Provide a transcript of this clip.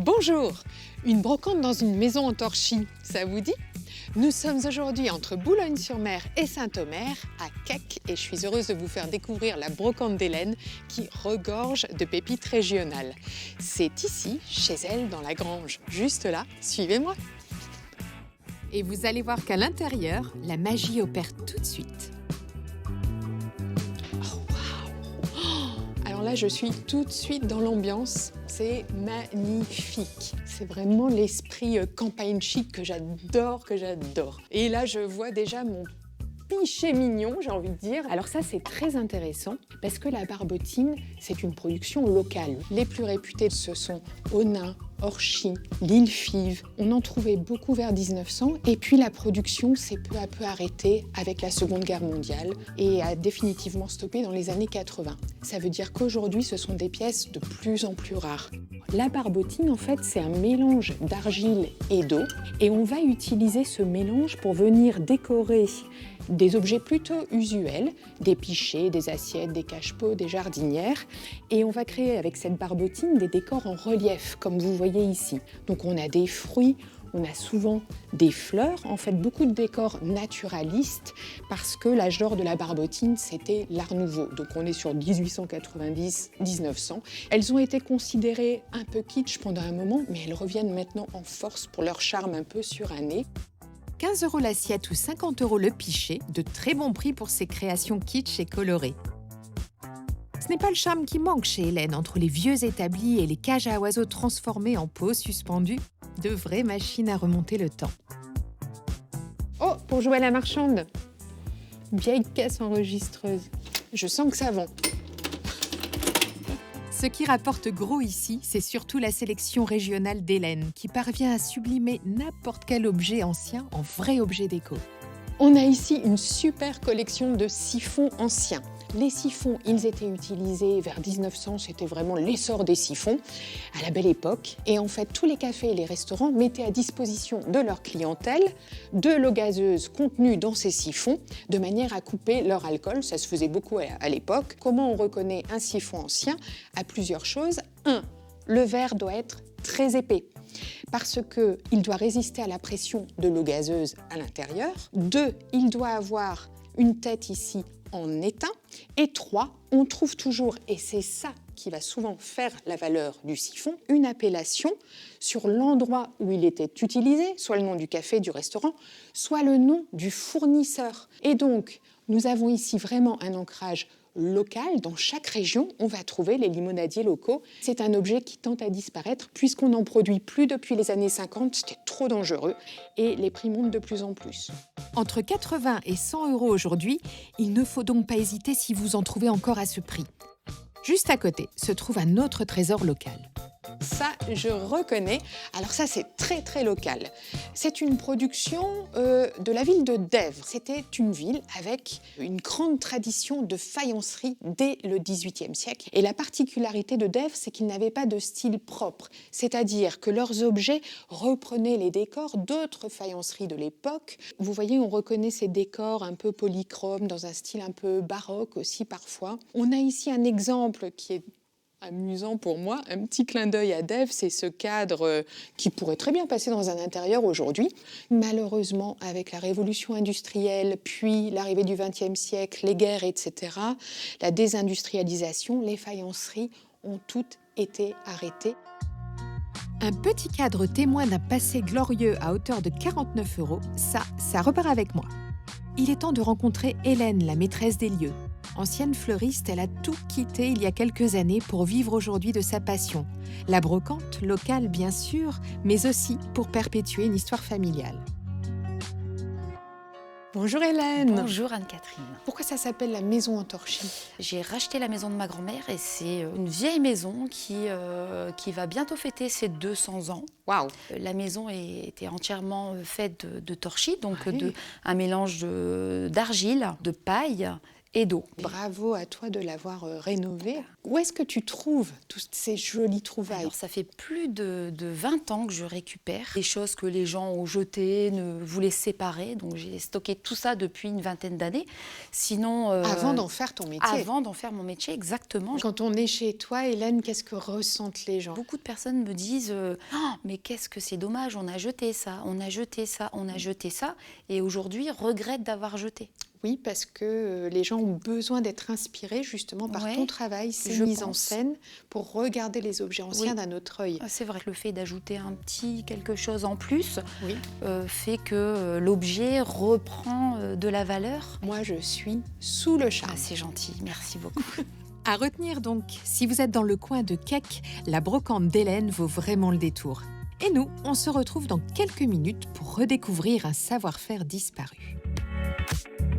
Bonjour! Une brocante dans une maison en torchis, ça vous dit? Nous sommes aujourd'hui entre Boulogne-sur-Mer et Saint-Omer, à Quecq, et je suis heureuse de vous faire découvrir la brocante d'Hélène qui regorge de pépites régionales. C'est ici, chez elle, dans la grange, juste là, suivez-moi! Et vous allez voir qu'à l'intérieur, la magie opère tout de suite. Alors là, je suis tout de suite dans l'ambiance. C'est magnifique. C'est vraiment l'esprit campagne chic que j'adore, Et là, je vois déjà mon pichet mignon, j'ai envie de dire. Alors ça, c'est très intéressant parce que la barbotine, c'est une production locale. Les plus réputés, ce sont Onin, Orchy, l'Île-Five. On en trouvait beaucoup vers 1900 et puis la production s'est peu à peu arrêtée avec la Seconde Guerre mondiale et a définitivement stoppé dans les années 80. Ça veut dire qu'aujourd'hui, ce sont des pièces de plus en plus rares. La barbotine, en fait, c'est un mélange d'argile et d'eau et on va utiliser ce mélange pour venir décorer des objets plutôt usuels, des pichets, des assiettes, des cache-pots, des jardinières. Et on va créer avec cette barbotine des décors en relief, comme vous voyez ici. Donc on a des fruits, on a souvent des fleurs, en fait beaucoup de décors naturalistes, parce que l'âge d'or de la barbotine, c'était l'Art Nouveau. Donc on est sur 1890-1900. Elles ont été considérées un peu kitsch pendant un moment, mais elles reviennent maintenant en force pour leur charme un peu suranné. 15 € l'assiette ou 50 € le pichet, de très bons prix pour ces créations kitsch et colorées. Ce n'est pas le charme qui manque chez Hélène, entre les vieux établis et les cages à oiseaux transformées en pots suspendus, de vraies machines à remonter le temps. Oh, pour jouer à la marchande, vieille caisse enregistreuse. Je sens que ça vend. Ce qui rapporte gros ici, c'est surtout la sélection régionale d'Hélène, qui parvient à sublimer n'importe quel objet ancien en vrai objet déco. On a ici une super collection de siphons anciens. Les siphons, ils étaient utilisés vers 1900, c'était vraiment l'essor des siphons, à la belle époque. Et en fait, tous les cafés et les restaurants mettaient à disposition de leur clientèle de l'eau gazeuse contenue dans ces siphons, de manière à couper leur alcool. Ça se faisait beaucoup à l'époque. Comment on reconnaît un siphon ancien? À plusieurs choses. 1. Le verre doit être très épais, parce qu'il doit résister à la pression de l'eau gazeuse à l'intérieur. 2. Il doit avoir une tête ici en étain. Et 3, on trouve toujours, et c'est ça qui va souvent faire la valeur du siphon, une appellation sur l'endroit où il était utilisé, soit le nom du café, du restaurant, soit le nom du fournisseur. Et donc, nous avons ici vraiment un ancrage local. Dans chaque région, on va trouver les limonadiers locaux. C'est un objet qui tente à disparaître puisqu'on n'en produit plus depuis les années 50. C'était trop dangereux et les prix montent de plus en plus. Entre 80 et 100 € aujourd'hui, il ne faut donc pas hésiter si vous en trouvez encore à ce prix. Juste à côté se trouve un autre trésor local. Ça, je reconnais. Alors ça, c'est très, très local. C'est une production de la ville de Dèvres. C'était une ville avec une grande tradition de faïencerie dès le XVIIIe siècle. Et la particularité de Dèvres, c'est qu'ils n'avaient pas de style propre. C'est-à-dire que leurs objets reprenaient les décors d'autres faïenceries de l'époque. Vous voyez, on reconnaît ces décors un peu polychromes, dans un style un peu baroque aussi parfois. On a ici un exemple qui est amusant pour moi, un petit clin d'œil à Dèvres, c'est ce cadre qui pourrait très bien passer dans un intérieur aujourd'hui. Malheureusement, avec la révolution industrielle, puis l'arrivée du XXe siècle, les guerres, etc., la désindustrialisation, les faïenceries ont toutes été arrêtées. Un petit cadre témoin d'un passé glorieux à hauteur de 49 €, ça repart avec moi. Il est temps de rencontrer Hélène, la maîtresse des lieux. Ancienne fleuriste, elle a tout quitté il y a quelques années pour vivre aujourd'hui de sa passion. La brocante, locale bien sûr, mais aussi pour perpétuer une histoire familiale. Bonjour Hélène. Bonjour Anne-Catherine. Pourquoi ça s'appelle la maison en torchis? J'ai racheté la maison de ma grand-mère et c'est une vieille maison qui va bientôt fêter ses 200 ans. Waouh. La maison était entièrement faite de torchis, donc Oui. un mélange d'argile, de paille et d'eau. Bravo à toi de l'avoir rénové. Où est-ce que tu trouves toutes ces jolies trouvailles? Alors, ça fait plus de 20 ans que je récupère des choses que les gens ont jetées, voulaient séparer. Donc, j'ai stocké tout ça depuis une vingtaine d'années. Sinon, Avant d'en faire ton métier. Avant d'en faire mon métier, exactement. Quand on est chez toi, Hélène, qu'est-ce que ressentent les gens? Beaucoup de personnes me disent mais qu'est-ce que c'est dommage, on a jeté ça, on a jeté ça, on a jeté ça. Et aujourd'hui, regrettent d'avoir jeté. Oui, parce que les gens ont besoin d'être inspirés justement par ton travail, ces mises en scène, pour regarder les objets anciens d'un autre œil. C'est vrai que le fait d'ajouter un petit quelque chose en plus fait que l'objet reprend de la valeur. Moi, je suis sous le charme. C'est gentil, merci beaucoup. À retenir donc, si vous êtes dans le coin de Keck, la brocante d'Hélène vaut vraiment le détour. Et nous, on se retrouve dans quelques minutes pour redécouvrir un savoir-faire disparu.